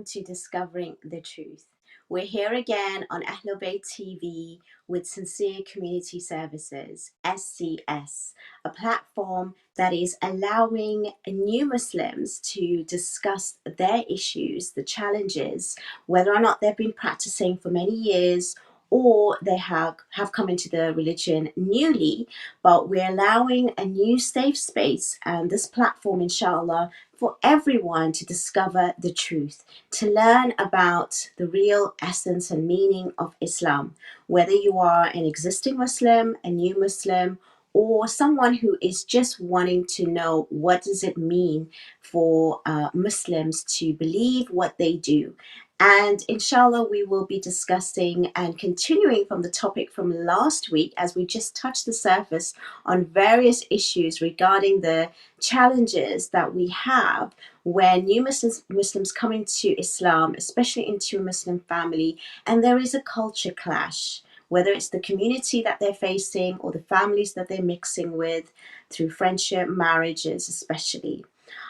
to Discovering the Truth. We're here again on Ahlebait TV with Sincere Community Services, SCS, a platform that is allowing new Muslims to discuss their issues, the challenges, whether or not they've been practicing for many years or they have come into the religion newly, but we're allowing a new safe space and this platform, inshallah, for everyone to discover the truth, to learn about the real essence and meaning of Islam, whether you are an existing Muslim, a new Muslim, or someone who is just wanting to know what does it mean for Muslims to believe what they do. And inshallah, we will be discussing and continuing from the topic from last week as we just touched the surface on various issues regarding the challenges that we have when new Muslims come into Islam, especially into a Muslim family, and there is a culture clash, whether it's the community that they're facing or the families that they're mixing with through friendship, marriages especially.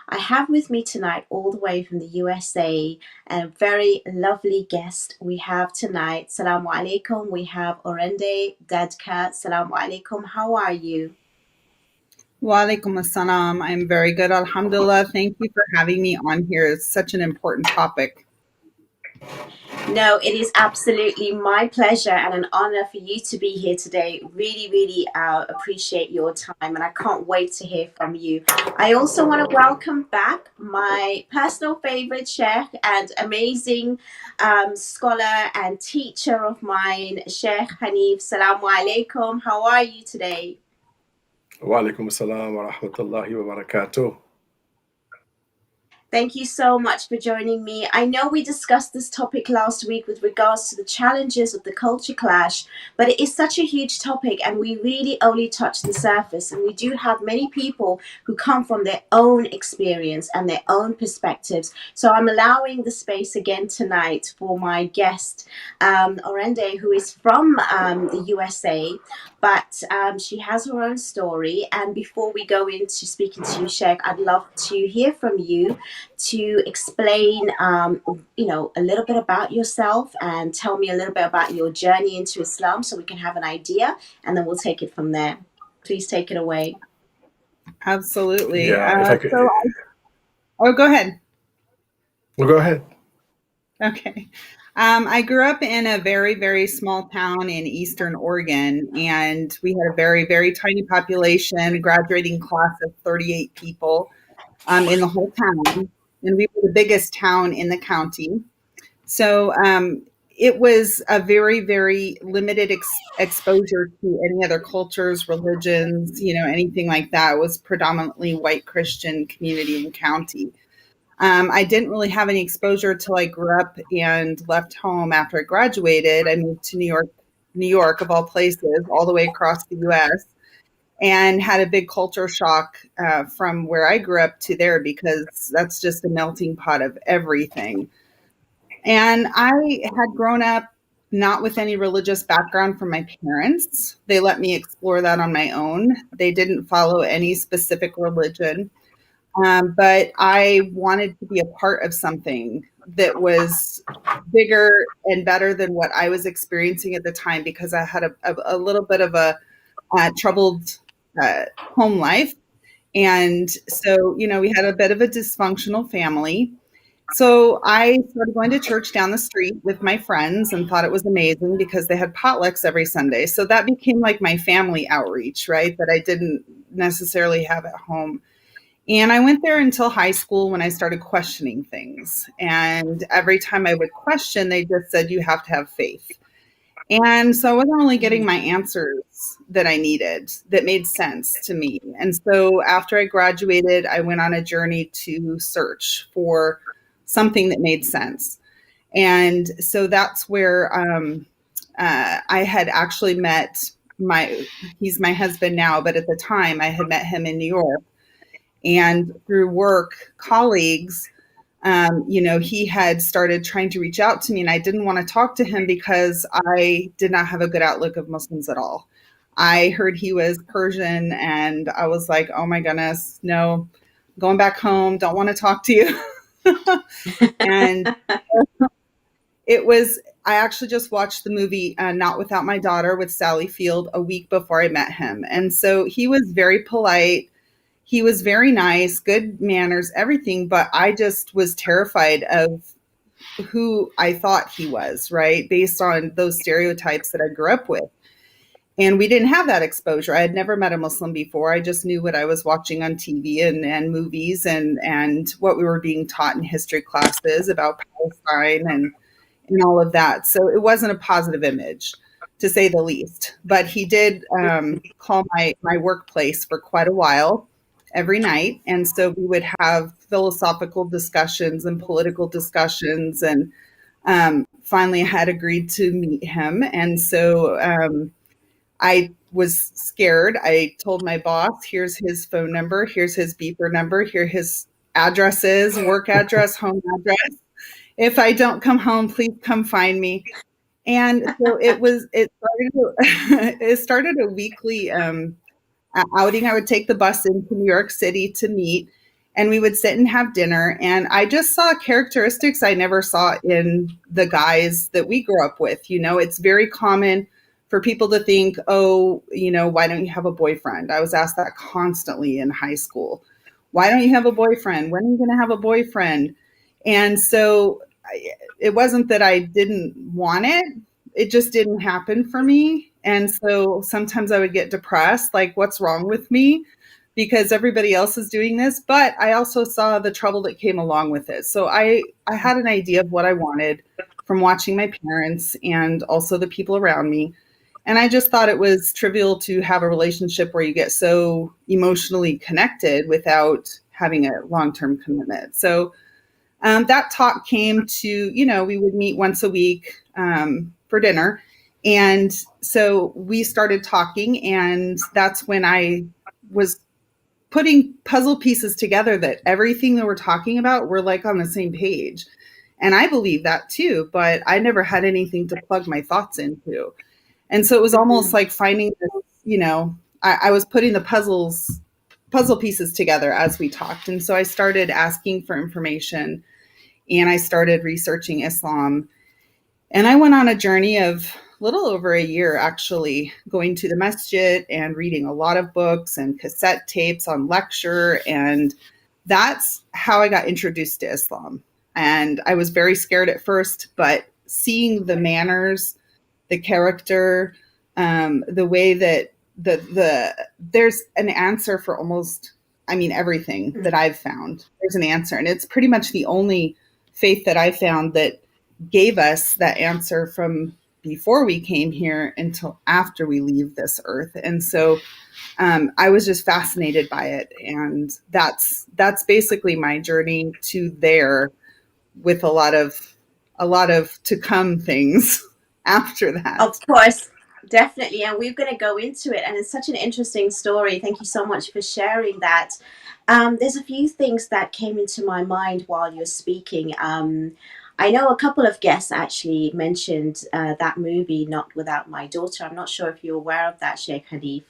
I have with me tonight, all the way from the USA, a very lovely guest we have tonight. Salamu alaikum. We have Orenda, Dadkhah. Salamu alaikum. How are you? Wa alaikum assalam. I'm very good, alhamdulillah. Thank you for having me on here. It's such an important topic. No, it is absolutely my pleasure and an honor for you to be here today. Really, really appreciate your time, and I can't wait to hear from you. I also want to welcome back my personal favorite Sheikh and amazing scholar and teacher of mine, Sheikh Haneef. Salamu alaikum. How are you today? Wa alaikum assalam wa rahmatullahi wa barakatuh. Thank you so much for joining me. I know we discussed this topic last week with regards to the challenges of the culture clash, but it is such a huge topic and we really only touched the surface. And we do have many people who come from their own experience and their own perspectives. So I'm allowing the space again tonight for my guest, Orenda, who is from the USA, but she has her own story. And before we go into speaking to you, Sheikh, I'd love to hear from you to explain, a little bit about yourself and tell me a little bit about your journey into Islam so we can have an idea, and then we'll take it from there. Please take it away. Absolutely. Yeah, if I could. Go ahead. Well, go ahead. Okay. I grew up in a very, very small town in Eastern Oregon, and we had a very, very tiny population, a graduating class of 38 people in the whole town, and we were the biggest town in the county. So it was a very, very limited exposure to any other cultures, religions, anything like that. It was predominantly white Christian community and county. I didn't really have any exposure till I grew up and left home after I graduated. I moved to New York of all places, all the way across the U.S., and had a big culture shock from where I grew up to there, because that's just a melting pot of everything. And I had grown up not with any religious background from my parents. They let me explore that on my own. They didn't follow any specific religion. But I wanted to be a part of something that was bigger and better than what I was experiencing at the time, because I had a little bit of a troubled home life. And so, we had a bit of a dysfunctional family. So I started going to church down the street with my friends and thought it was amazing because they had potlucks every Sunday. So that became like my family outreach, right? That I didn't necessarily have at home. And I went there until high school, when I started questioning things. And every time I would question, they just said, you have to have faith. And so I wasn't really getting my answers that I needed that made sense to me. And so after I graduated, I went on a journey to search for something that made sense. And so that's where I had actually met he's my husband now, but at the time I had met him in New York. And through work colleagues, he had started trying to reach out to me, and I didn't want to talk to him because I did not have a good outlook of Muslims at all. I heard he was Persian, and I was like, oh my goodness, no, going back home, don't want to talk to you. And I actually just watched the movie Not Without My Daughter with Sally Field a week before I met him. And so he was very polite. He was very nice, good manners, everything. But I just was terrified of who I thought he was, right? Based on those stereotypes that I grew up with. And we didn't have that exposure. I had never met a Muslim before. I just knew what I was watching on TV and movies and what we were being taught in history classes about Palestine and all of that. So it wasn't a positive image, to say the least. But he did call my workplace for quite a while every night. And so we would have philosophical discussions and political discussions. And finally, I had agreed to meet him. And so I was scared. I told my boss, here's his phone number, here's his beeper number, here his addresses, work address, home address. If I don't come home, please come find me. And so it started a weekly outing. I would take the bus into New York City to meet, and we would sit and have dinner. And I just saw characteristics I never saw in the guys that we grew up with. You know, it's very common for people to think, oh, you know, why don't you have a boyfriend? I was asked that constantly in high school. Why don't you have a boyfriend? When are you going to have a boyfriend? And so it wasn't that I didn't want it. It just didn't happen for me. And so sometimes I would get depressed, like, what's wrong with me? Because everybody else is doing this. But I also saw the trouble that came along with it. So I had an idea of what I wanted from watching my parents and also the people around me. And I just thought it was trivial to have a relationship where you get so emotionally connected without having a long-term commitment. So that talk came to, you know, we would meet once a week for dinner. And so we started talking, and that's when I was putting puzzle pieces together that everything that we're talking about, we're like on the same page. And I believe that too, but I never had anything to plug my thoughts into. And so it was almost like finding this, you know, I was putting the puzzle pieces together as we talked. And so I started asking for information, and I started researching Islam. And I went on a journey of a little over a year, actually, going to the masjid and reading a lot of books and cassette tapes on lecture. And that's how I got introduced to Islam. And I was very scared at first, but seeing the manners, the character, the way that there's an answer for almost, I mean, everything that I've found. There's an answer. And it's pretty much the only faith that I found that gave us that answer from before we came here until after we leave this earth. And so I was just fascinated by it. And that's basically my journey to there, with a lot of to come things after that. Of course, definitely. And we're going to go into it. And it's such an interesting story. Thank you so much for sharing that. There's a few things that came into my mind while you're speaking. I know a couple of guests actually mentioned that movie, Not Without My Daughter. I'm not sure if you're aware of that, Sheikh Haneef.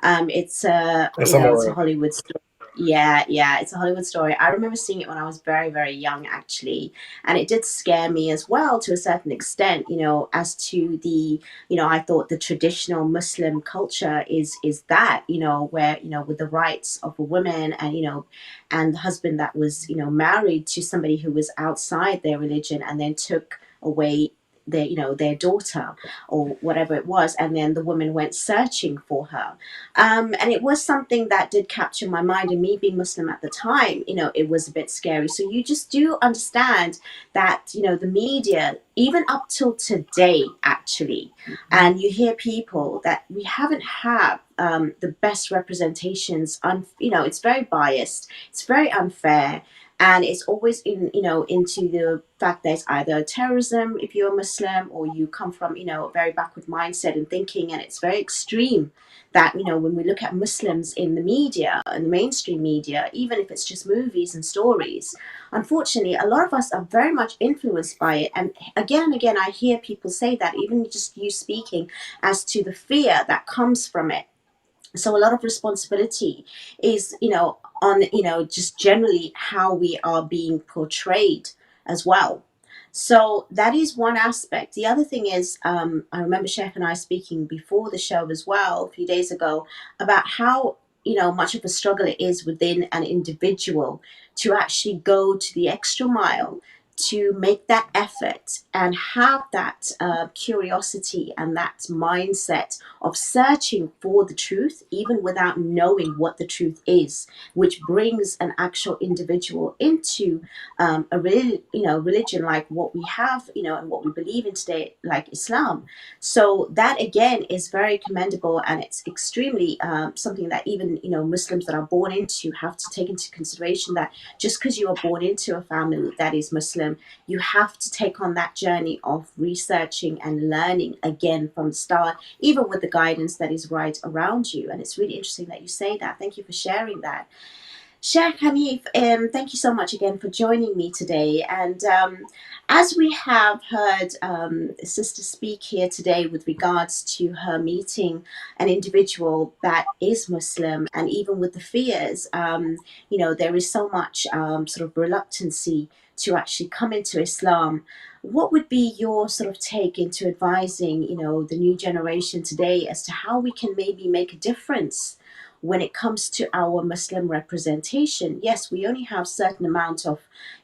It's Yes, it's a Hollywood story. Yeah, it's a Hollywood story. I remember seeing it when I was very, very young, actually. And it did scare me as well to a certain extent, you know, as to the, you know, I thought the traditional Muslim culture is that, you know, where, you know, with the rights of a woman and, you know, and the husband that was, you know, married to somebody who was outside their religion and then took away their, you know, their daughter or whatever it was, and then the woman went searching for her, and it was something that did capture my mind. And me being Muslim at the time, you know, it was a bit scary. So you just do understand that, you know, the media, even up till today, actually, and you hear people that we haven't had the best representations. You know, it's very biased, it's very unfair. And it's always in, you know, into the fact that it's either terrorism if you're a Muslim, or you come from, you know, a very backward mindset and thinking, and it's very extreme that, you know, when we look at Muslims in the media and the mainstream media, even if it's just movies and stories, unfortunately, a lot of us are very much influenced by it. And again, I hear people say that, even just you speaking as to the fear that comes from it. So a lot of responsibility is, you know, on, just generally how we are being portrayed as well. So that is one aspect. The other thing is, I remember Sheikh and I speaking before the show as well, a few days ago, about how, much of a struggle it is within an individual to actually go to the extra mile to make that effort and have that curiosity and that mindset of searching for the truth, even without knowing what the truth is, which brings an actual individual into religion like what we have, and what we believe in today, like Islam. So that again is very commendable, and it's extremely something that even Muslims that are born into have to take into consideration, that just because you are born into a family that is Muslim, you have to take on that journey of researching and learning again from the start, even with the guidance that is right around you. And it's really interesting that you say that. Thank you for sharing that. Sheikh Haneef, thank you so much again for joining me today. And as we have heard Sister speak here today with regards to her meeting an individual that is Muslim, and even with the fears, there is so much sort of reluctancy to actually come into Islam. What would be your sort of take into advising, the new generation today as to how we can maybe make a difference when it comes to our Muslim representation? Yes, we only have certain amount of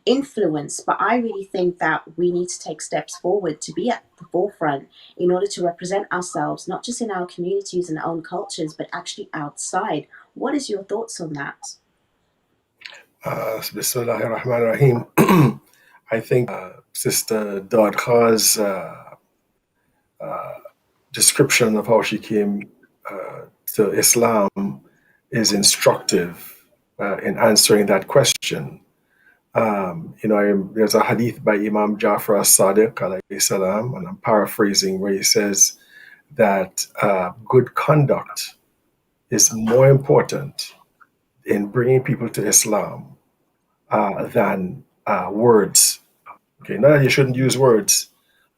influence, but I really think that we need to take steps forward to be at the forefront in order to represent ourselves, not just in our communities and our own cultures, but actually outside. What is your thoughts on that? Bismillahir Rahmanir Rahim. I think Sister Dadkhah's description of how she came to Islam is instructive in answering that question. There's a hadith by Imam Jafar as-Sadiq alayhi salam, and I'm paraphrasing, where he says that good conduct is more important in bringing people to Islam than words. Okay, not that you shouldn't use words,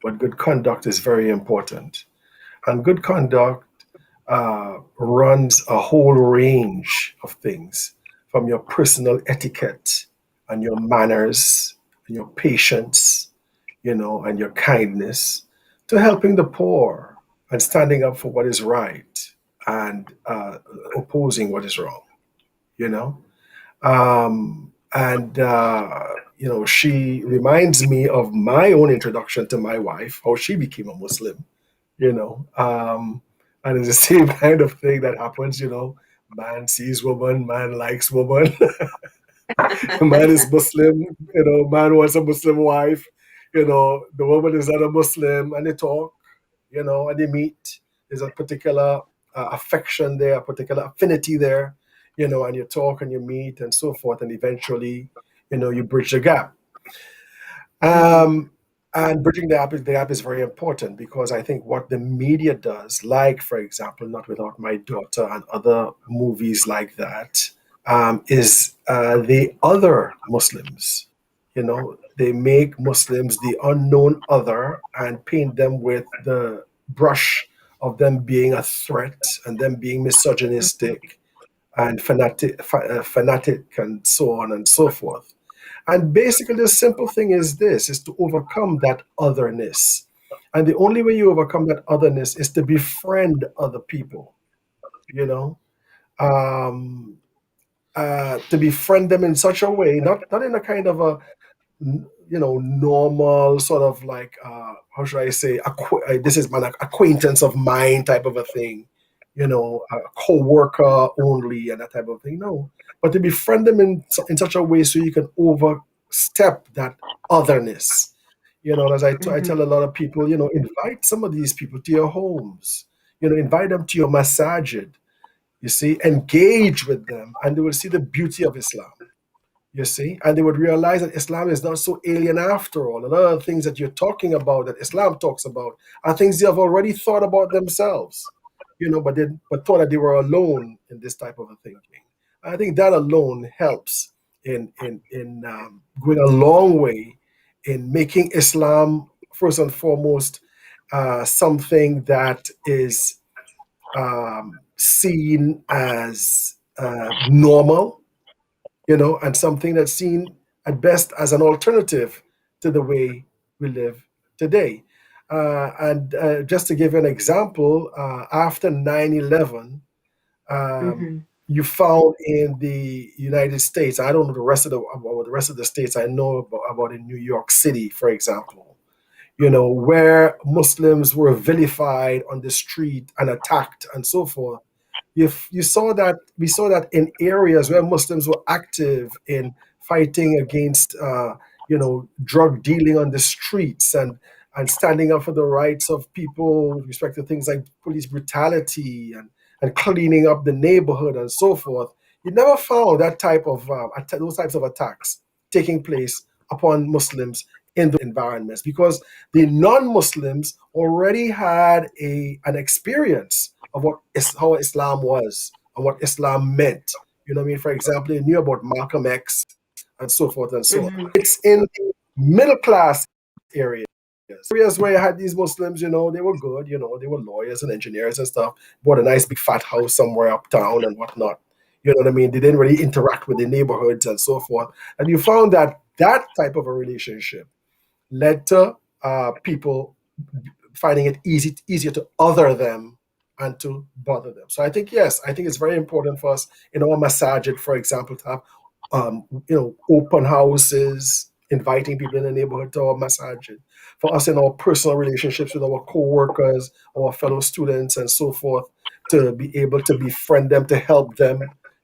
but good conduct is very important. And good conduct runs a whole range of things, from your personal etiquette and your manners and your patience, and your kindness, to helping the poor and standing up for what is right and opposing what is wrong, you know. She reminds me of my own introduction to my wife, how she became a Muslim, and it's the same kind of thing that happens, man sees woman, man likes woman. Man is Muslim, man wants a Muslim wife, the woman is not a Muslim, and they talk, and they meet. There's a particular affection there, a particular affinity there, and you talk and you meet and so forth, and eventually, you bridge the gap. And bridging the gap is very important, because I think what the media does, like, for example, Not Without My Daughter and other movies like that, is the other Muslims. They make Muslims the unknown other and paint them with the brush of them being a threat and them being misogynistic and fanatic and so on and so forth. And basically, the simple thing is this, is to overcome that otherness. And the only way you overcome that otherness is to befriend other people, to befriend them in such a way, not in a kind of a, normal sort of like, how should I say, this is my acquaintance of mine type of a thing, a co-worker only and that type of thing. No, but to befriend them in such a way so you can overstep that otherness. As I tell a lot of people, invite some of these people to your homes, invite them to your masajid, you see, engage with them, and they will see the beauty of Islam. You see, and they would realize that Islam is not so alien after all. A lot of things that you're talking about, that Islam talks about, are things they have already thought about themselves, but thought that they were alone in this type of a thinking. I think that alone helps in going a long way in making Islam, first and foremost, something that is seen as normal, and something that's seen at best as an alternative to the way we live today. And just to give you an example, after 9/11, Mm-hmm. you found in the United States, I don't know about the rest of the states, I know about in New York City, for example, where Muslims were vilified on the street and attacked and so forth. You saw that we saw that in areas where Muslims were active in fighting against drug dealing on the streets and standing up for the rights of people with respect to things like police brutality and cleaning up the neighborhood and so forth. You never found that type of those types of attacks taking place upon Muslims in the environments because the non-Muslims already had an experience of how Islam was and what Islam meant. You know what I mean? For example, they knew about Malcolm X and so forth and so on. Mm-hmm. It's in the middle class areas. Areas where you had these Muslims, they were good, they were lawyers and engineers and stuff, bought a nice big fat house somewhere uptown and whatnot. You know what I mean? They didn't really interact with the neighborhoods and so forth. And you found that that type of a relationship led to people finding it easier to other them and to bother them. So I think yes, I think it's very important for us in our masajid, for example, to have open houses, inviting people in the neighborhood to our masajid. For us in our personal relationships with our co-workers, our fellow students, and so forth, to be able to befriend them, to help them,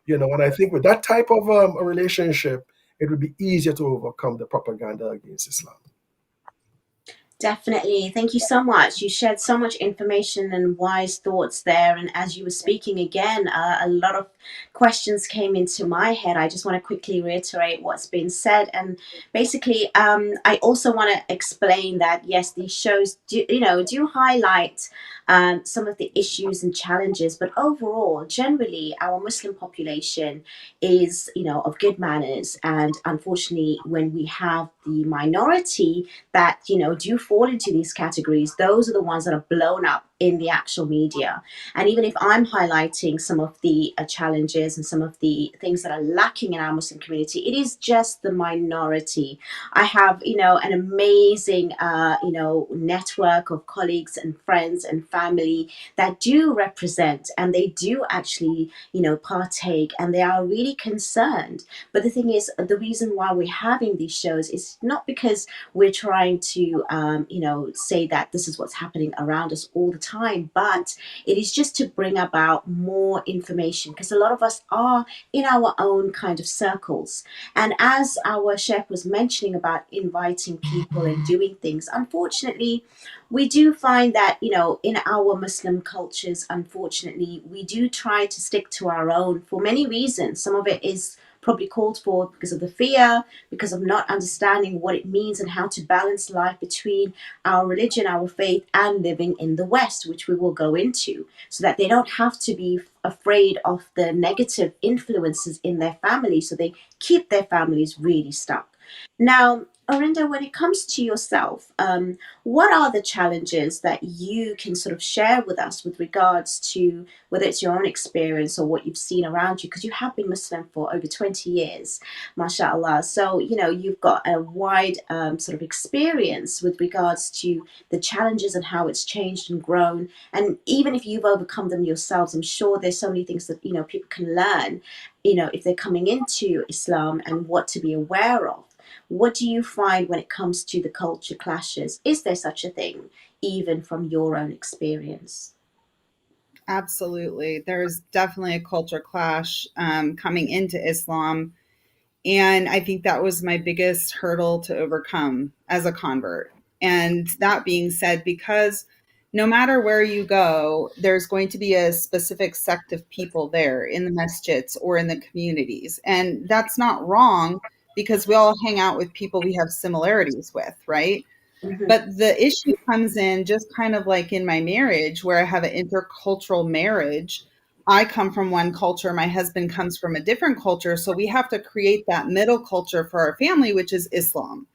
And I think with that type of a relationship, it would be easier to overcome the propaganda against Islam. Definitely. Thank you so much. You shared so much information and wise thoughts there. And as you were speaking again, a lot of questions came into my head. I just want to quickly reiterate what's been said. And basically, I also want to explain that, yes, these shows do highlight some of the issues and challenges. But overall, generally, our Muslim population is, of good manners. And unfortunately, when we have the minority that do fall into these categories, those are the ones that are blown up in the actual media. And even if I'm highlighting some of the challenges and some of the things that are lacking in our Muslim community, it is just the minority. I have an amazing network of colleagues and friends and family that do represent, and they do actually partake, and they are really concerned. But the thing is, the reason why we're having these shows is not because we're trying to say that this is what's happening around us all the time, but it is just to bring about more information, because a lot of us are in our own kind of circles. And as our Sheikh was mentioning about inviting people and doing things, unfortunately we do find that in our Muslim cultures, unfortunately, we do try to stick to our own for many reasons. Some of it is probably called for because of the fear, because of not understanding what it means and how to balance life between our religion, our faith, and living in the West, which we will go into, so that they don't have to be afraid of the negative influences in their family, so they keep their families really stuck. Now, Orenda, when it comes to yourself, what are the challenges that you can sort of share with us with regards to whether it's your own experience or what you've seen around you? Because you have been Muslim for over 20 years, mashallah. So, you've got a wide sort of experience with regards to the challenges and how it's changed and grown. And even if you've overcome them yourselves, I'm sure there's so many things that, people can learn, if they're coming into Islam, and what to be aware of. What do you find when it comes to the culture clashes? Is there such a thing, even from your own experience? Absolutely. There's definitely a culture clash coming into Islam. And I think that was my biggest hurdle to overcome as a convert. And that being said, because no matter where you go, there's going to be a specific sect of people there in the masjids or in the communities. And that's not wrong, because we all hang out with people we have similarities with, right? Mm-hmm. But the issue comes in just kind of like in my marriage, where I have an intercultural marriage. I come from one culture, my husband comes from a different culture. So we have to create that middle culture for our family, which is Islam.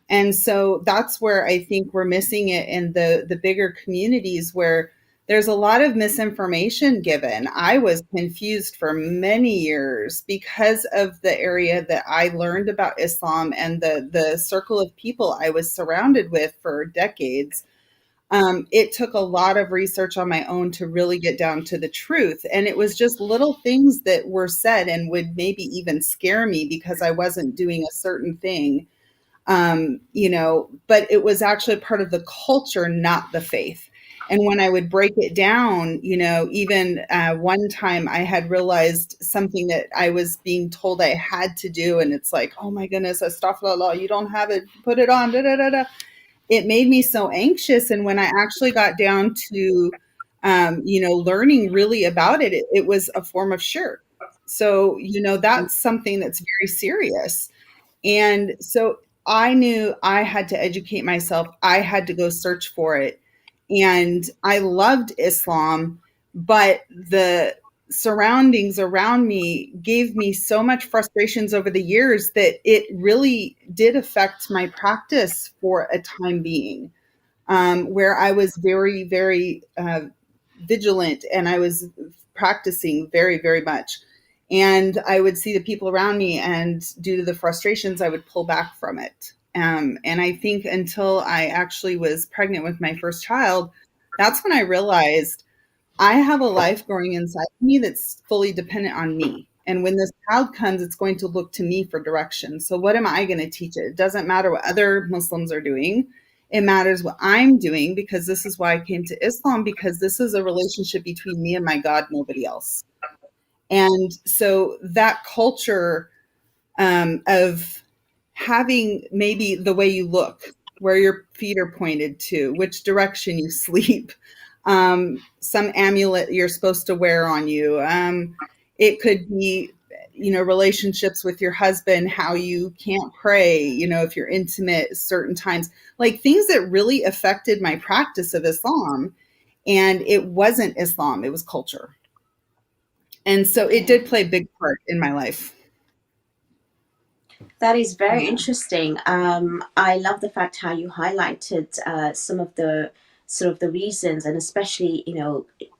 And so that's where I think we're missing it in the bigger communities, where there's a lot of misinformation given. I was confused for many years because of the area that I learned about Islam and the circle of people I was surrounded with for decades. It took a lot of research on my own to really get down to the truth. And it was just little things that were said and would maybe even scare me because I wasn't doing a certain thing. But it was actually part of the culture, not the faith. And when I would break it down, even one time I had realized something that I was being told I had to do. And it's like, oh my goodness, astaghfirullah, you don't have it, put it on, da, da, da, da. It made me so anxious. And when I actually got down to, learning really about it, it was a form of shirk. So, that's something that's very serious. And so I knew I had to educate myself. I had to go search for it. And I loved Islam, but the surroundings around me gave me so much frustrations over the years that it really did affect my practice for a time being, where I was very, very vigilant and I was practicing very, very much. And I would see the people around me, and due to the frustrations, I would pull back from it. And I think until I actually was pregnant with my first child, that's when I realized I have a life growing inside me that's fully dependent on me. And when this child comes, it's going to look to me for direction. So what am I going to teach it? It doesn't matter what other Muslims are doing. It matters what I'm doing, because this is why I came to Islam, because this is a relationship between me and my God, nobody else. And so that culture of having maybe the way you look, where your feet are pointed to, which direction you sleep, some amulet you're supposed to wear on you. It could be, relationships with your husband, how you can't pray, if you're intimate certain times, like things that really affected my practice of Islam. And it wasn't Islam, it was culture. And so it did play a big part in my life. That is very Yeah. interesting. I love the fact how you highlighted some of the sort of the reasons, and especially,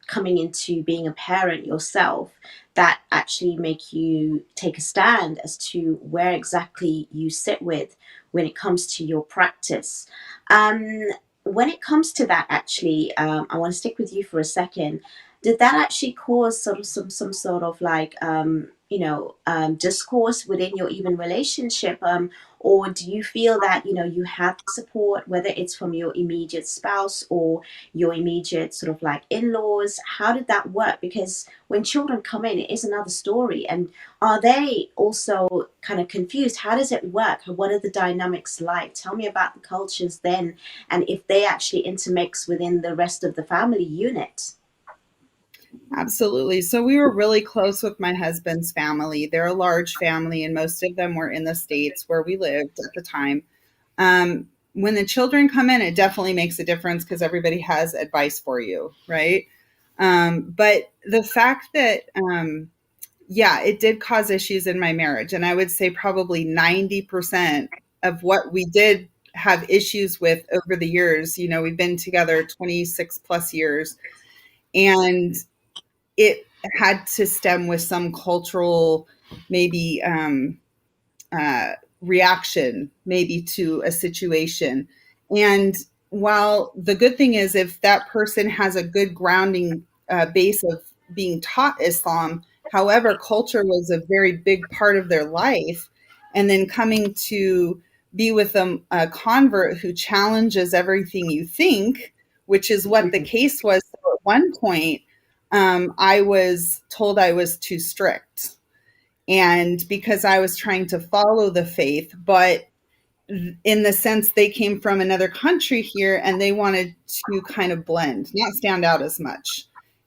coming into being a parent yourself, that actually make you take a stand as to where exactly you sit with when it comes to your practice. When it comes to that, actually, I want to stick with you for a second. Did that actually cause sort of some sort of like discourse within your even relationship, or do you feel that you have support, whether it's from your immediate spouse or your immediate sort of like in-laws? How did that work? Because when children come in, it is another story. And are they also kind of confused? How does it work? What are the dynamics like? Tell me about the cultures then, and if they actually intermix within the rest of the family unit. Absolutely. So we were really close with my husband's family. They're a large family, and most of them were in the States where we lived at the time. When the children come in, it definitely makes a difference because everybody has advice for you, right? But the fact that, it did cause issues in my marriage. And I would say probably 90% of what we did have issues with over the years. We've been together 26 plus years. And it had to stem with some cultural, maybe reaction, maybe to a situation. And while the good thing is, if that person has a good grounding base of being taught Islam, however, culture was a very big part of their life. And then coming to be with a convert who challenges everything you think, which is what the case was. So at one point, I was told I was too strict. And because I was trying to follow the faith, but in the sense they came from another country here and they wanted to kind of blend, not stand out as much.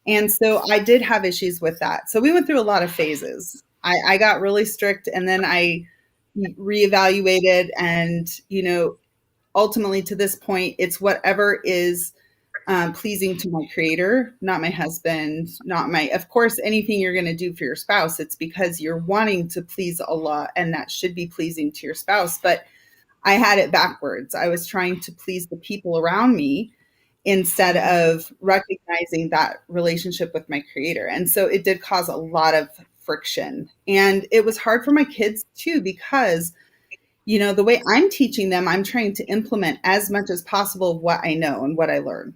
And so I did have issues with that. So we went through a lot of phases. I got really strict, and then I reevaluated, and, ultimately to this point, it's whatever is pleasing to my creator, not my husband, of course, anything you're going to do for your spouse, it's because you're wanting to please Allah, and that should be pleasing to your spouse. But I had it backwards. I was trying to please the people around me. instead of recognizing that relationship with my creator. And so it did cause a lot of friction. And it was hard for my kids too, because, you know, the way I'm teaching them, I'm trying to implement as much as possible of what I know and what I learn.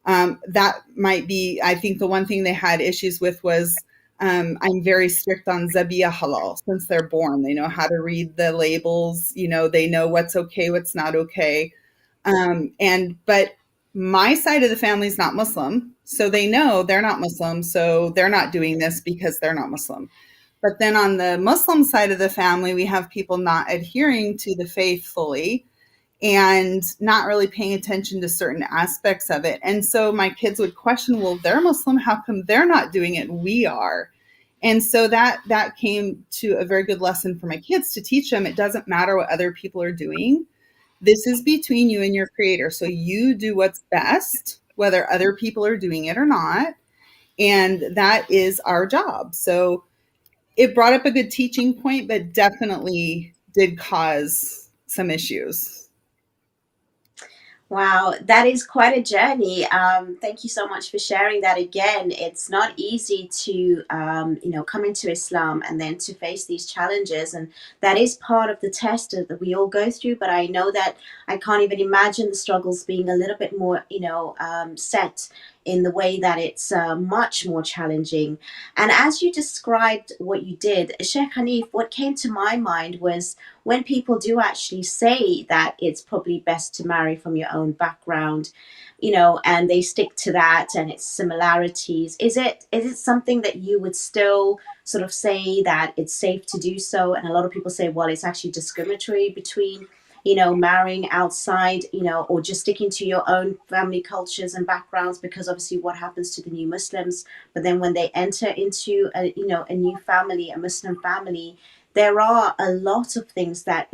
That might be, I think the one thing they had issues with was I'm very strict on Zabiya halal since they're born. They know how to read the labels, you know, they know what's okay, what's not okay. But my side of the family is not Muslim, so they know they're not Muslim, so they're not doing this because they're not Muslim. But then on the Muslim side of the family, we have people not adhering to the faith fully and not really paying attention to certain aspects of it. And so my kids would question, well, they're Muslim, how come they're not doing it? We are. And so that came to a very good lesson for my kids to teach them. It doesn't matter what other people are doing. This is between you and your creator. So you do what's best, whether other people are doing it or not. And that is our job. So it brought up a good teaching point, but definitely did cause some issues. Wow, that is quite a journey. Thank you so much for sharing that again. It's not easy to, come into Islam and then to face these challenges. And that is part of the test that we all go through. But I know that I can't even imagine the struggles being a little bit more, set in the way that it's much more challenging. And as you described what you did, Sheikh Haneef, what came to my mind was when people do actually say that it's probably best to marry from your own background, and they stick to that and its similarities, is it something that you would still sort of say that it's safe to do so? And a lot of people say, well, it's actually discriminatory between marrying outside, or just sticking to your own family cultures and backgrounds, because obviously what happens to the new Muslims, but then when they enter into a new family, a Muslim family, there are a lot of things that,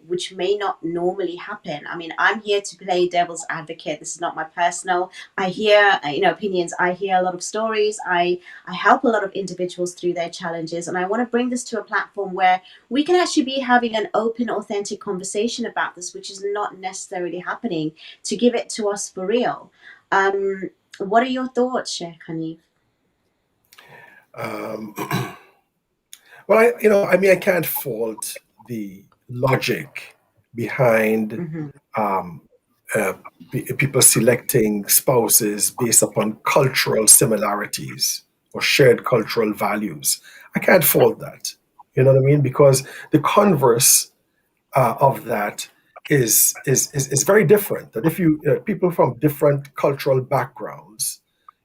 which may not normally happen. I mean, I'm here to play devil's advocate. This is not my personal. I hear, opinions. I hear a lot of stories. I help a lot of individuals through their challenges. And I want to bring this to a platform where we can actually be having an open, authentic conversation about this, which is not necessarily happening, to give it to us for real. What are your thoughts, Sheikh Haneef? Well, I can't fault the logic behind Mm-hmm. um, people selecting spouses based upon cultural similarities or shared cultural values. I can't fault that. You know what I mean? Because the converse of that is very different. That if you people from different cultural backgrounds,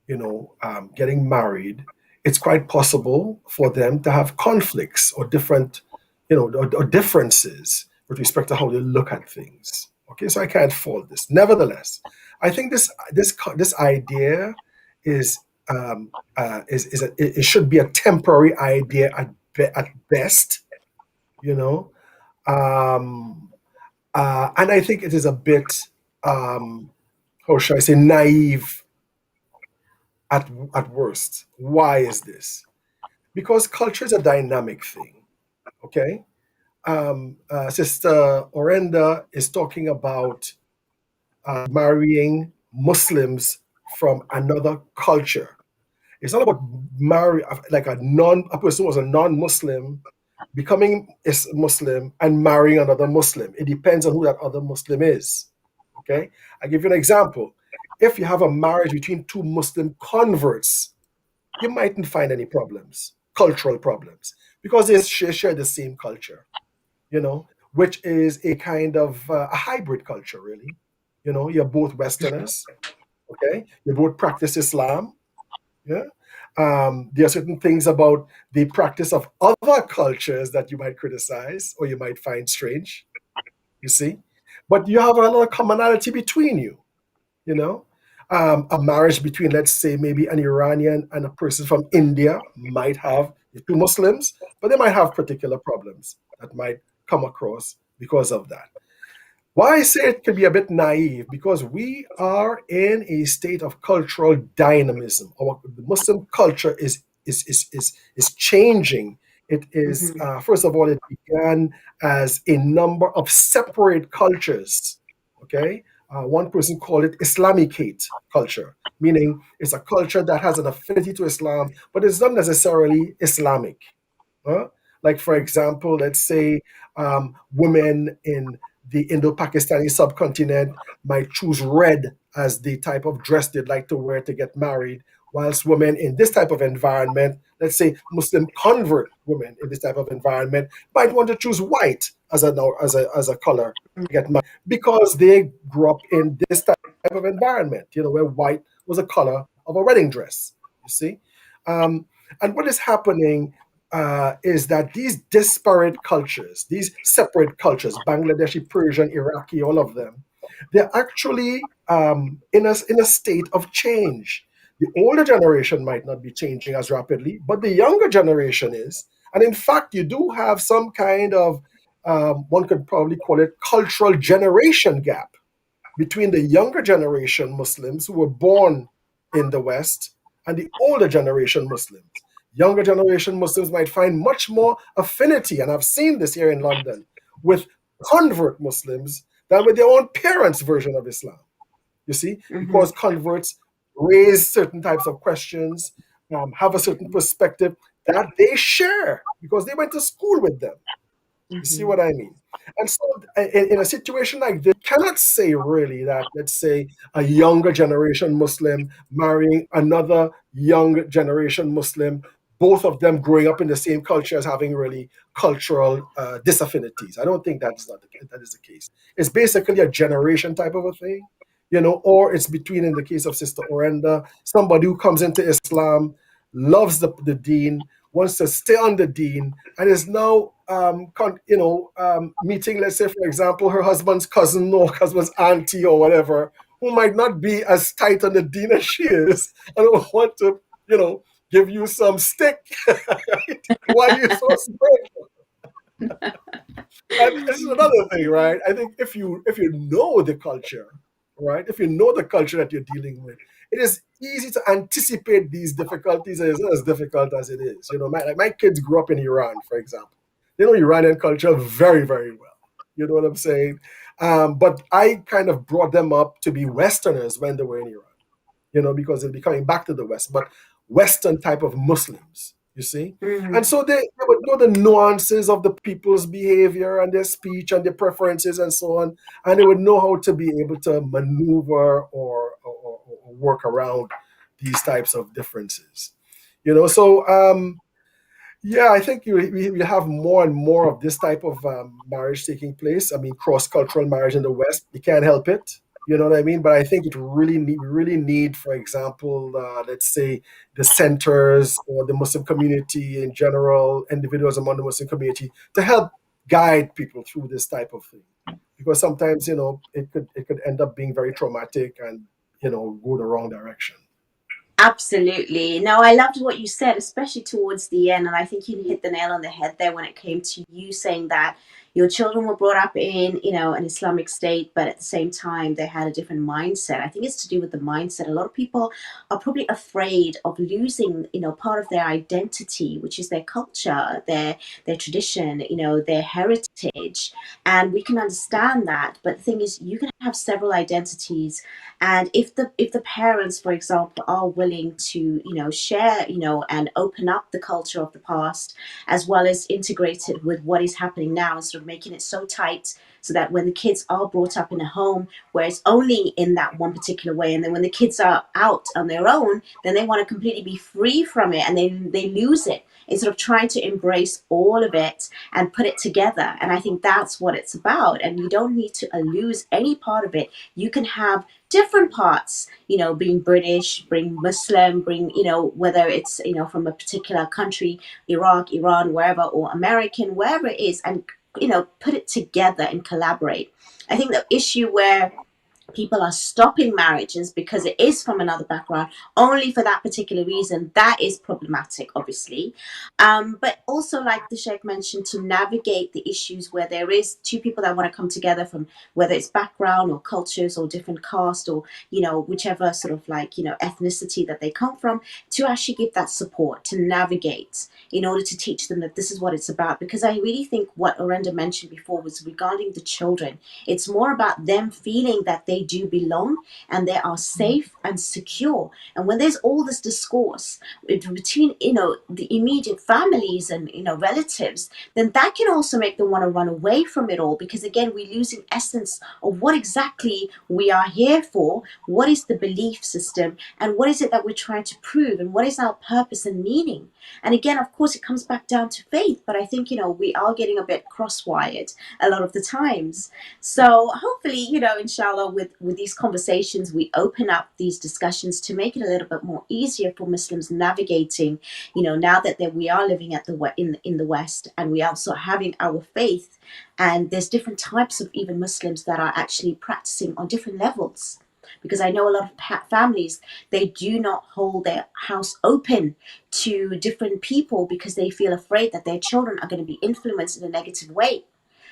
getting married, it's quite possible for them to have conflicts or different, or differences with respect to how they look at things. Okay, so I can't fault this. Nevertheless, I think this idea it should be a temporary idea at best, you know, um, and I think it is a bit, how should I say, naive at worst. Why is this? Because culture is a dynamic thing. Okay, Sister Orenda is talking about marrying Muslims from another culture. It's not about marry like a person who was a non-Muslim becoming a Muslim and marrying another Muslim. It depends on who that other Muslim is. Okay, I give you an example. If you have a marriage between two Muslim converts, you mightn't find any problems, cultural problems, because they share the same culture, which is a kind of a hybrid culture, really. You're both Westerners, okay? You both practice Islam, yeah? There are certain things about the practice of other cultures that you might criticize or you might find strange, you see? But you have a lot of commonality between you, you know? A marriage between, let's say, maybe an Iranian and a person from India might have two Muslims, but they might have particular problems that might come across because of that. Why I say it can be a bit naive, because we are in a state of cultural dynamism. The Muslim culture is changing. It is, Mm-hmm. first of all, it began as a number of separate cultures, okay, one person called it Islamicate culture, meaning it's a culture that has an affinity to Islam, but it's not necessarily Islamic. Huh? Like, for example, let's say women in the Indo-Pakistani subcontinent might choose red as the type of dress they'd like to wear to get married, whilst women in this type of environment, let's say Muslim convert women in this type of environment, might want to choose white as a color to get married because they grew up in this type of environment, where white was a color of a wedding dress. You see, and what is happening is that these disparate cultures, these separate cultures, Bangladeshi, Persian, Iraqi, all of them, they're actually in a state of change. The older generation might not be changing as rapidly, but the younger generation is. And in fact, you do have some kind of, one could probably call it cultural generation gap between the younger generation Muslims who were born in the West and the older generation Muslims. Younger generation Muslims might find much more affinity, and I've seen this here in London, with convert Muslims than with their own parents' version of Islam. You see, because converts raise certain types of questions, have a certain perspective that they share because they went to school with them. You see what I mean? And so, in a situation like this, you cannot say really that, let's say, a younger generation Muslim marrying another young generation Muslim, both of them growing up in the same culture, as having really cultural disaffinities. I don't think that is the case. It's basically a generation type of a thing, or it's between, in the case of Sister Orenda, somebody who comes into Islam, loves the deen, wants to stay on the deen, and is now, meeting, let's say, for example, her husband's cousin or husband's auntie or whatever, who might not be as tight on the deen as she is, and don't want to, give you some stick. Right? Why are you so spiritual? And this is another thing, right? I think if you know the culture, right? If you know the culture that you're dealing with, it is easy to anticipate these difficulties, and it's not as difficult as it is. My kids grew up in Iran, for example. They know Iranian culture very, very well. You know what I'm saying? But I kind of brought them up to be Westerners when they were in Iran, because they'll be coming back to the West, but Western type of Muslims, you see? And so they would know the nuances of the people's behavior and their speech and their preferences and so on, and they would know how to be able to maneuver or work around these types of differences. So yeah, I think we have more and more of this type of marriage taking place. I mean, cross-cultural marriage in the West, you can't help it. You know what I mean? But I think we really need, for example, let's say the centers or the Muslim community in general, individuals among the Muslim community, to help guide people through this type of thing. Because sometimes, it could end up being very traumatic and, go the wrong direction. Absolutely. No, I loved what you said, especially towards the end. And I think you hit the nail on the head there when it came to you saying that your children were brought up in, an Islamic state, but at the same time, they had a different mindset. I think it's to do with the mindset. A lot of people are probably afraid of losing, part of their identity, which is their culture, their tradition, their heritage. And we can understand that. But the thing is, you can have several identities. And if the parents, for example, are willing to, share, and open up the culture of the past, as well as integrate it with what is happening now, and sort of making it so tight so that when the kids are brought up in a home where it's only in that one particular way, and then when the kids are out on their own, then they want to completely be free from it, and they lose it. It's sort of trying to embrace all of it and put it together. And I think that's what it's about. And you don't need to lose any part of it. You can have different parts, being British, being Muslim, whether it's, from a particular country, Iraq, Iran, wherever, or American, wherever it is, and, put it together and collaborate. I think the issue where people are stopping marriages because it is from another background only for that particular reason, that is problematic, obviously. But also, like the Sheikh mentioned, to navigate the issues where there is two people that want to come together from whether it's background or cultures or different caste or, whichever sort of ethnicity that they come from, to actually give that support to navigate in order to teach them that this is what it's about. Because I really think what Orenda mentioned before was regarding the children. It's more about them feeling that they they do belong and they are safe and secure. And when there's all this discourse between, the immediate families and, relatives, then that can also make them want to run away from it all, because again, we're losing essence of what exactly we are here for, what is the belief system, and what is it that we're trying to prove, and what is our purpose and meaning. And again, of course, it comes back down to faith, but I think, we are getting a bit cross-wired a lot of the times. So hopefully, inshallah, with these conversations, we open up these discussions to make it a little bit more easier for Muslims navigating, now that we are living in the West, and we also having our faith, and there's different types of even Muslims that are actually practicing on different levels. Because I know a lot of families, they do not hold their house open to different people because they feel afraid that their children are going to be influenced in a negative way.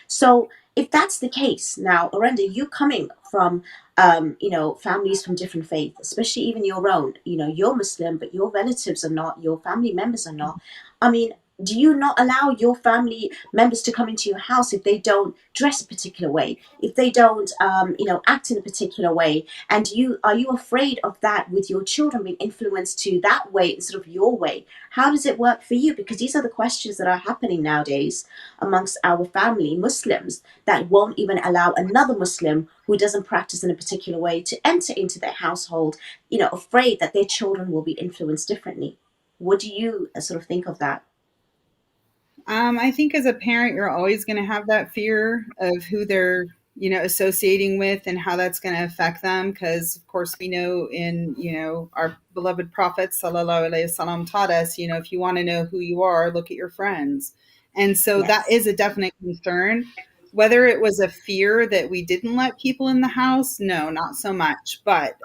So if that's the case, now, Orenda, you coming from, families from different faiths, especially even your own, you're Muslim, but your relatives are not, your family members are not. I mean, do you not allow your family members to come into your house if they don't dress a particular way, if they don't, act in a particular way? And are you afraid of that with your children being influenced to that way instead of your way? How does it work for you? Because these are the questions that are happening nowadays amongst our family Muslims, that won't even allow another Muslim who doesn't practice in a particular way to enter into their household, afraid that their children will be influenced differently. What do you sort of think of that? I think as a parent, you're always going to have that fear of who they're, associating with and how that's going to affect them. Because of course we know our beloved Prophet sallallahu alaihi wasallam taught us, if you want to know who you are, look at your friends. And so that Yes. is a definite concern. Whether it was a fear that we didn't let people in the house, no, not so much. But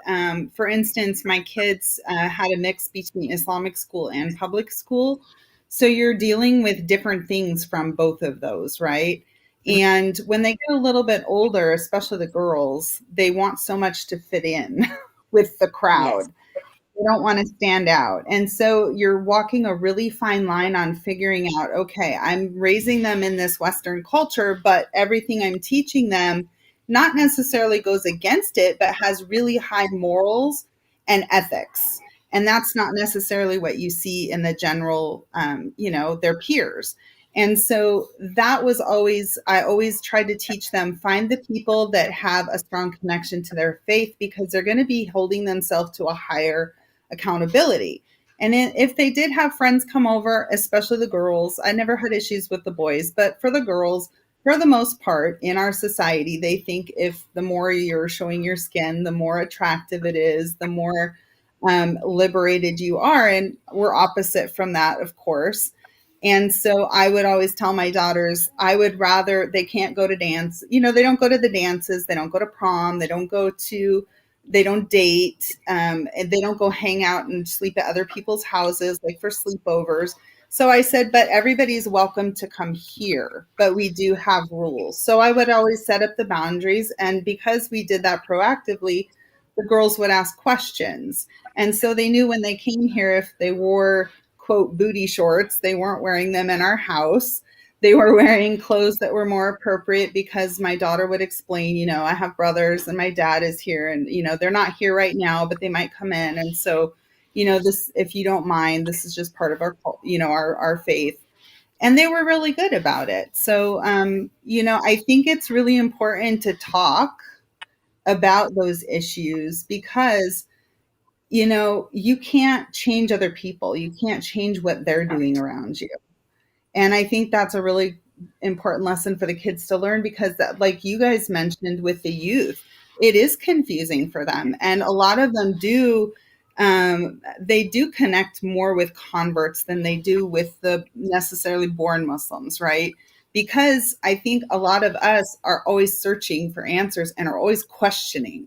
for instance, my kids had a mix between Islamic school and public school. So you're dealing with different things from both of those, right? And when they get a little bit older, especially the girls, they want so much to fit in with the Yes. crowd. They don't want to stand out. And so you're walking a really fine line on figuring out, okay, I'm raising them in this Western culture, but everything I'm teaching them not necessarily goes against it, but has really high morals and ethics. And that's not necessarily what you see in the general, their peers. And so that was I always tried to teach them, find the people that have a strong connection to their faith, because they're going to be holding themselves to a higher accountability. And if they did have friends come over, especially the girls, I never had issues with the boys, but for the girls, for the most part in our society, they think if the more you're showing your skin, the more attractive it is, the more liberated you are. And we're opposite from that, of course. And so I would always tell my daughters, I would rather they can't go to dance. They don't go to the dances. They don't go to prom. They don't date. And they don't go hang out and sleep at other people's houses, like for sleepovers. So I said, but everybody's welcome to come here, but we do have rules. So I would always set up the boundaries. And because we did that proactively, the girls would ask questions. And so they knew when they came here, if they wore, quote, booty shorts, they weren't wearing them in our house. They were wearing clothes that were more appropriate, because my daughter would explain, I have brothers and my dad is here, and, they're not here right now, but they might come in. And so, this, if you don't mind, this is just part of our, our faith. And they were really good about it. So, I think it's really important to talk about those issues, because you can't change other people. You can't change what they're doing around you. And I think that's a really important lesson for the kids to learn, because that, like you guys mentioned with the youth, it is confusing for them. And a lot of them they do connect more with converts than they do with the necessarily born Muslims, right? Because I think a lot of us are always searching for answers and are always questioning.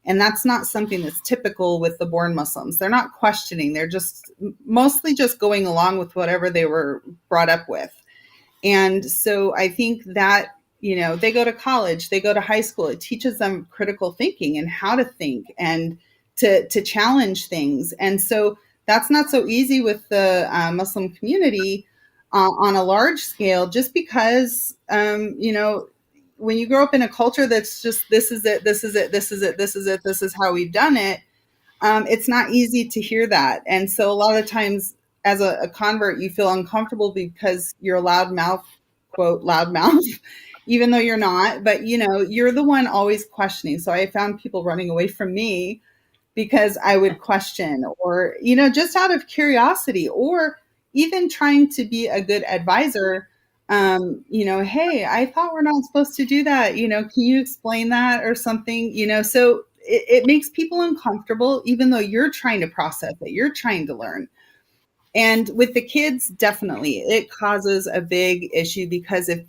And that's not something that's typical with the born Muslims. They're not questioning. They're just mostly just going along with whatever they were brought up with. And so I think that, they go to college, they go to high school. It teaches them critical thinking and how to think and to challenge things. And so that's not so easy with the Muslim community on a large scale, just because, when you grow up in a culture that's just, this is it, this is it, this is it, this is it, this is how we've done it, it's not easy to hear that. And so a lot of times as a convert, you feel uncomfortable because you're a loudmouth, quote, loudmouth, even though you're not, but you know, you're the one always questioning. So I found people running away from me because I would question, or, you know, just out of curiosity, or even trying to be a good advisor. You know, hey, I thought we're not supposed to do that. You know, can you explain that or something? You know, so it makes people uncomfortable, even though you're trying to process it, you're trying to learn. And with the kids, definitely, it causes a big issue because if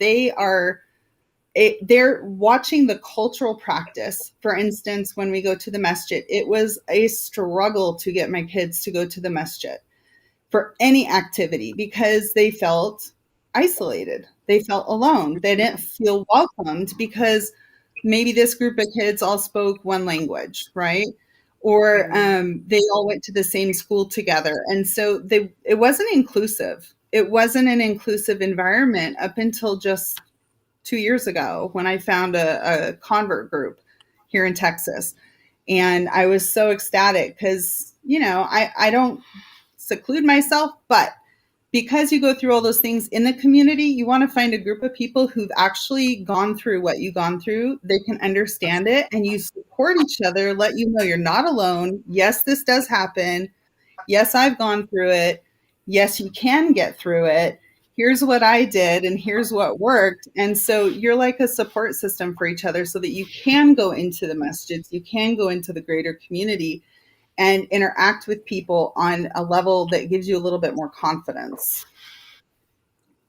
they're watching the cultural practice. For instance, when we go to the masjid, it was a struggle to get my kids to go to the masjid for any activity because they felt isolated. They felt alone. They didn't feel welcomed because maybe this group of kids all spoke one language, right? Or they all went to the same school together. And so it wasn't inclusive. It wasn't an inclusive environment up until just 2 years ago when I found a convert group here in Texas. And I was so ecstatic because, you know, I don't seclude myself, but because you go through all those things in the community, you want to find a group of people who've actually gone through what you've gone through. They can understand it and you support each other, let you know you're not alone. Yes, this does happen. Yes, I've gone through it. Yes, you can get through it. Here's what I did and here's what worked. And so you're like a support system for each other so that you can go into the masjids, you can go into the greater community and interact with people on a level that gives you a little bit more confidence.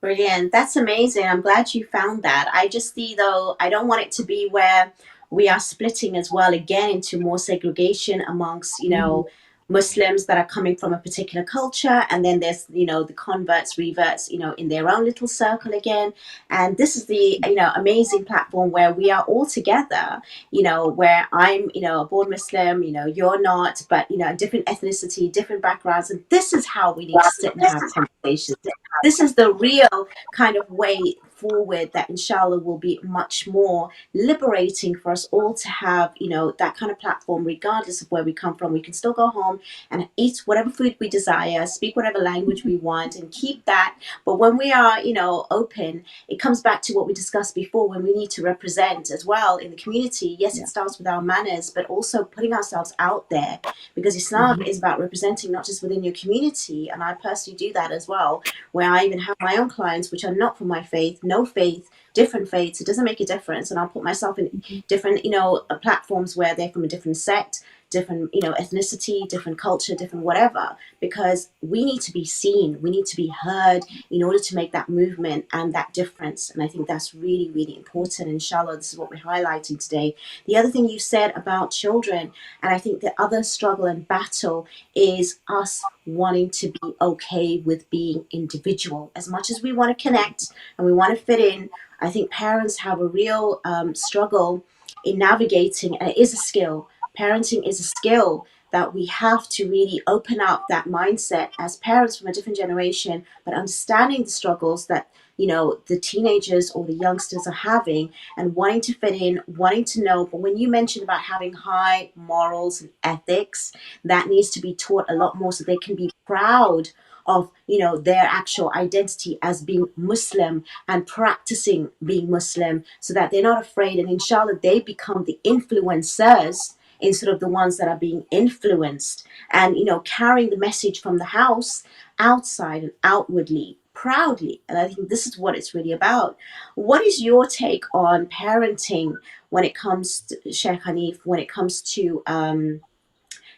Brilliant. That's amazing. I'm glad you found that. I just see, though, I don't want it to be where we are splitting as well again into more segregation amongst, you know, Muslims that are coming from a particular culture, and then there's, you know, the converts, reverts, you know, in their own little circle again. And this is the, you know, amazing platform where we are all together, you know, where I'm, you know, a born Muslim, you know, you're not, but, you know, different ethnicity, different backgrounds. And this is how we need to sit and have conversations. This is the real kind of way forward that inshallah will be much more liberating for us all to have, you know, that kind of platform regardless of where we come from. We can still go home and eat whatever food we desire, speak whatever language we want, and keep that. But when we are, you know, open, it comes back to what we discussed before, when we need to represent as well in the community. Yes, it starts with our manners, but also putting ourselves out there, because Islam is about representing not just within your community. And I personally do that as well, where I even have my own clients which are not from my faith, no faith, different faiths. It doesn't make a difference. And I'll put myself in different, you know, platforms where they're from a different sect, different, you know, ethnicity, different culture, different whatever, because we need to be seen, we need to be heard in order to make that movement and that difference. And I think that's really, really important. Inshallah, this is what we're highlighting today. The other thing you said about children, and I think the other struggle and battle is us wanting to be okay with being individual. As much as we want to connect and we want to fit in, I think parents have a real struggle in navigating, and it is a skill. Parenting is a skill that we have to really open up that mindset as parents from a different generation, but understanding the struggles that, you know, the teenagers or the youngsters are having and wanting to fit in, wanting to know. But when you mentioned about having high morals and ethics, that needs to be taught a lot more so they can be proud of, you know, their actual identity as being Muslim and practicing being Muslim, so that they're not afraid, and inshallah they become the influencers instead of the ones that are being influenced, and, you know, carrying the message from the house outside and outwardly proudly. And I think this is what it's really about. What is your take on parenting when it comes to, Sheikh Haneef, when it comes to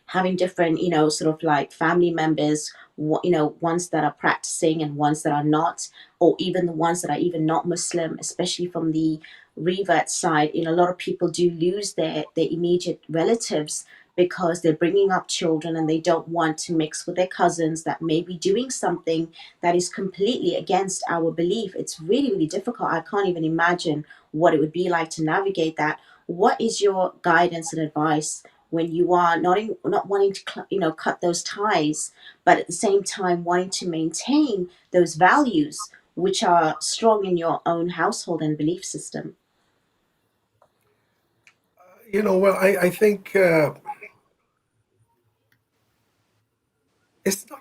having different, you know, sort of like family members, you know, ones that are practicing and ones that are not, or even the ones that are even not Muslim, especially from the revert side? You know, a lot of people do lose their immediate relatives because they're bringing up children and they don't want to mix with their cousins that may be doing something that is completely against our belief. It's really, really difficult. I can't even imagine what it would be like to navigate that. What is your guidance and advice when you are not wanting to, you know, cut those ties, but at the same time wanting to maintain those values which are strong in your own household and belief system? Well, I think it's not.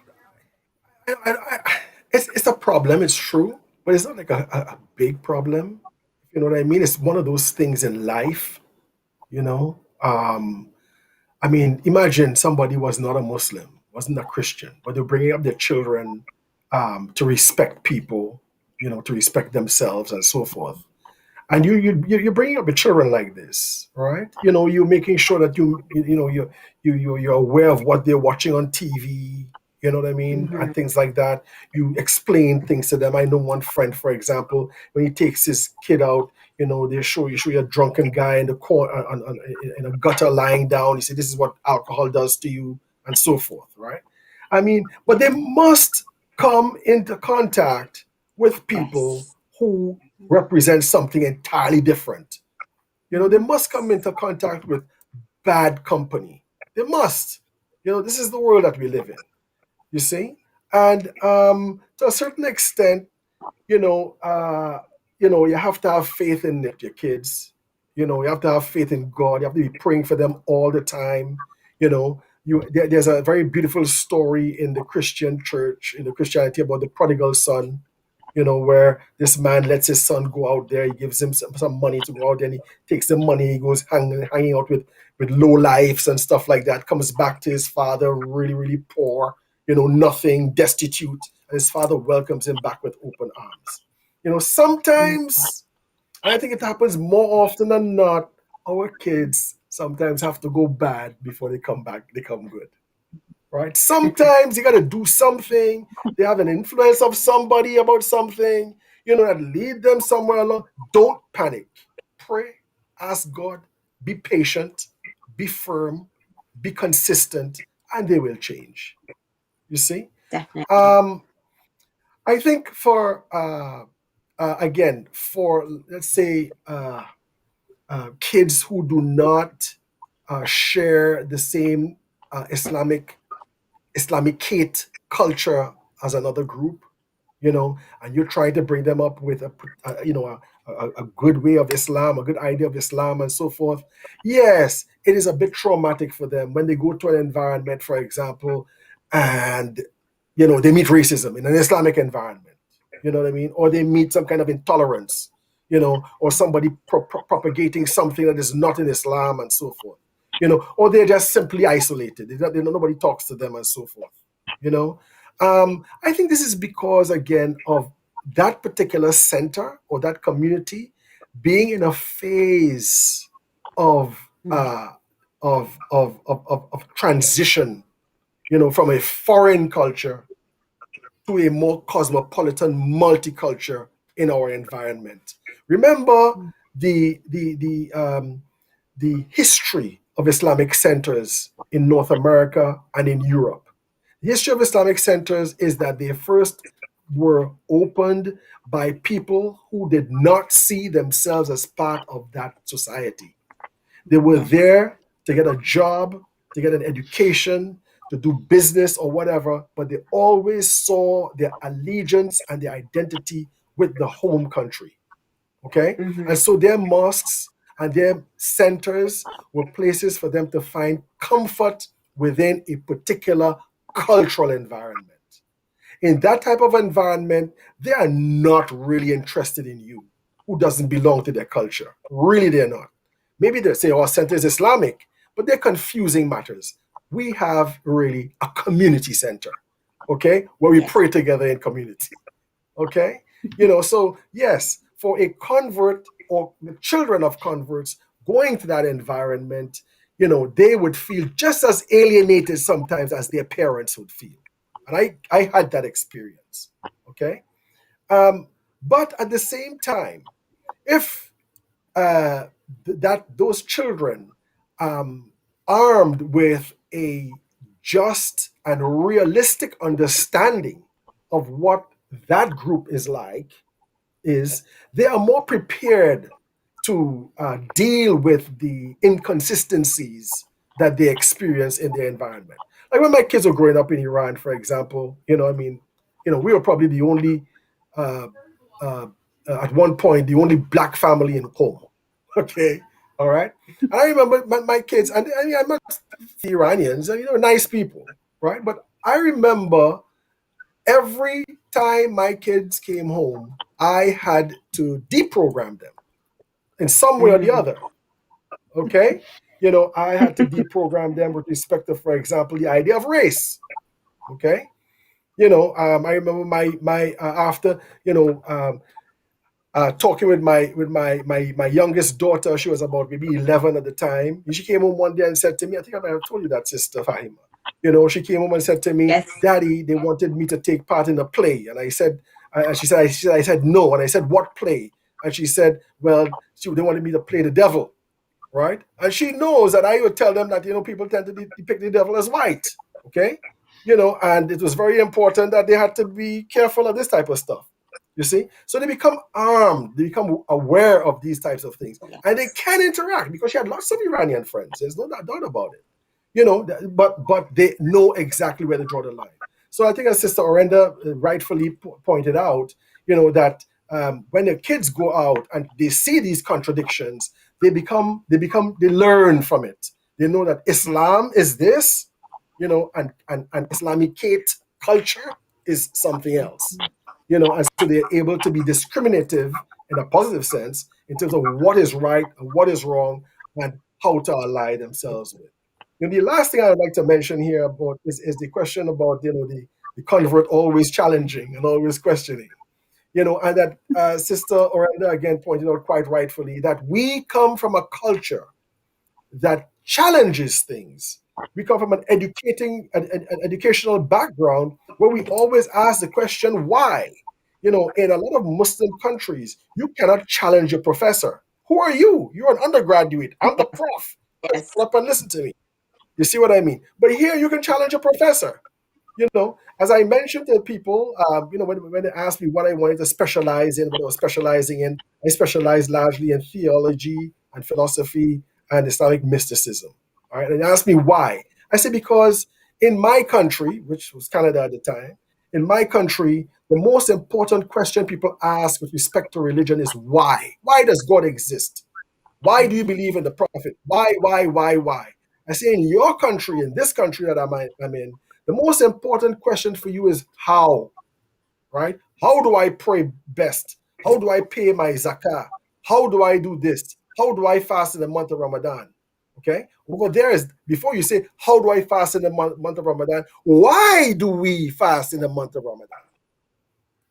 It's a problem. It's true, but it's not like a big problem. You know what I mean? It's one of those things in life. You know, I mean, imagine somebody was not a Muslim, wasn't a Christian, but they're bringing up their children to respect people, to respect themselves and so forth. And you're bringing up your children like this, right? You're making sure that you're aware of what they're watching on TV. You know what I mean, Mm-hmm. and things like that. You explain things to them. I know one friend, for example, when he takes his kid out, they show you a drunken guy in the corner in a gutter lying down. He said, "This is what alcohol does to you," and so forth, right? I mean, but they must come into contact with people Yes. who represent something entirely different. They must come into contact with bad company. They must. This is the world that we live in, you see? And to a certain extent, you know, uh, you have to have faith in your kids. You have to have faith in God. You have to be praying for them all the time. There's a very beautiful story in the Christian church, in the Christianity, about the prodigal son, where this man lets his son go out there. He gives him some money to go out there, and he takes the money. He goes hanging out with low lives and stuff like that. Comes back to his father really, really poor, nothing, destitute. And his father welcomes him back with open arms. Sometimes, and I think it happens more often than not, our kids sometimes have to go bad before they come back, they come good, right? Sometimes you got to do something. They have an influence of somebody about something, that lead them somewhere along. Don't panic. Pray, ask God, be patient, be firm, be consistent, and they will change. You see? Definitely. Um, I think again, for, let's say, kids who do not share the same Islamicate culture as another group, and you're trying to bring them up with a good way of Islam, a good idea of Islam, and so forth. Yes, it is a bit traumatic for them when they go to an environment, for example, and they meet racism in an Islamic environment. You know what I mean? Or they meet some kind of intolerance, or somebody propagating something that is not in Islam and so forth. Or they're just simply isolated. Nobody talks to them and so forth. You know, I think this is because, again, of that particular center or that community being in a phase of of transition, from a foreign culture to a more cosmopolitan multicultural in our environment. Remember the history of Islamic centers in North America and in Europe. The history of Islamic centers is that they first were opened by people who did not see themselves as part of that society. They were Yes. there to get a job, to get an education, to do business or whatever, but they always saw their allegiance and their identity with the home country. Okay? Mm-hmm. And so their mosques and their centers were places for them to find comfort within a particular cultural environment. In that type of environment, they are not really interested in you who doesn't belong to their culture. Really, they're not. Maybe they say our center is Islamic, but they're confusing matters. We have really a community center, okay, where we Yes. pray together in community, okay? So yes, for a convert or the children of converts going to that environment, they would feel just as alienated sometimes as their parents would feel. And I had that experience, okay? But at the same time, if uh, that those children, um, armed with a just and realistic understanding of what that group is like, is they are more prepared to deal with the inconsistencies that they experience in their environment. Like when my kids were growing up in Iran, for example, I mean, we were probably the only, uh, uh, at one point, the only black family in home. Okay. All right. And I remember my kids, and I mean, I'm not the Iranians, and nice people, right? But I remember every time my kids came home, I had to deprogram them in some way or the Mm. other. Okay. I had to deprogram them with respect to, for example, the idea of race. Okay. I remember my after talking with my youngest daughter. She was about maybe 11 at the time. And she came home one day and said to me, I think I might have told you that, Sister Fahima. She came home and said to me, Yes. Daddy, they wanted me to take part in a play. And I said, I said no. And I said, what play? And she said, well, they wanted me to play the devil, right? And she knows that I would tell them that, people tend to depict the devil as white, okay? And it was very important that they had to be careful of this type of stuff. You see? So they become armed, they become aware of these types of things. Yes. And they can interact because she had lots of Iranian friends. There's no doubt about it. But they know exactly where to draw the line. So I think as Sister Orenda rightfully pointed out, that when the kids go out and they see these contradictions, they learn from it. They know that Islam is this, and Islamic culture is something else. And so they're able to be discriminative in a positive sense in terms of what is right and what is wrong and how to ally themselves with. The last thing I would like to mention here about is the question about the convert always challenging and always questioning. And that Sister Orenda again pointed out quite rightfully that we come from a culture that challenges things. We come from an educational background where we always ask the question, why? In a lot of Muslim countries, you cannot challenge your professor. Who are you? You're an undergraduate. I'm the prof. Just Yes. shut up and listen to me. You see what I mean? But here you can challenge a professor. As I mentioned to people, when they asked me what I wanted to specialize in, what I was specializing in, I specialized largely in theology and philosophy and Islamic mysticism. All right. And they asked me why. I said, because in my country, which was Canada at the time, in my country, the most important question people ask with respect to religion is why? Why does God exist? Why do you believe in the prophet? Why? I say in your country, in this country that I'm in, the most important question for you is how, right? How do I pray best? How do I pay my zakah? How do I do this? How do I fast in the month of Ramadan? Okay. Over there is, before you say, how do I fast in the month of Ramadan? Why do we fast in the month of Ramadan?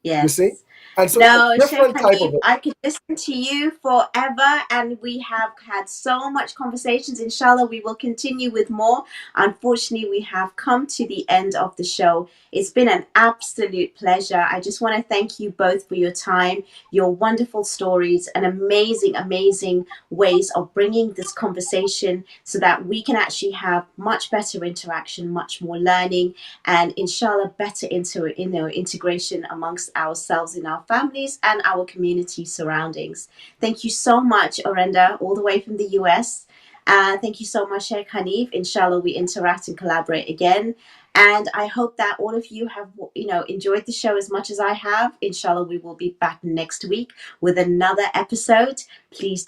You see? Yes. And so it's No, a Sheikh different type Haneef, of. I could listen to you forever, and we have had so much conversations. Inshallah, we will continue with more. Unfortunately, we have come to the end of the show. It's been an absolute pleasure. I just want to thank you both for your time, your wonderful stories, and amazing ways of bringing this conversation so that we can actually have much better interaction, much more learning, and inshallah better integration amongst ourselves in our families and our community surroundings. Thank you so much, Orenda, all the way from the US. Thank you so much, Sheikh Haneef. Inshallah, we interact and collaborate again. And I hope that all of you have, enjoyed the show as much as I have. Inshallah, we will be back next week with another episode. Please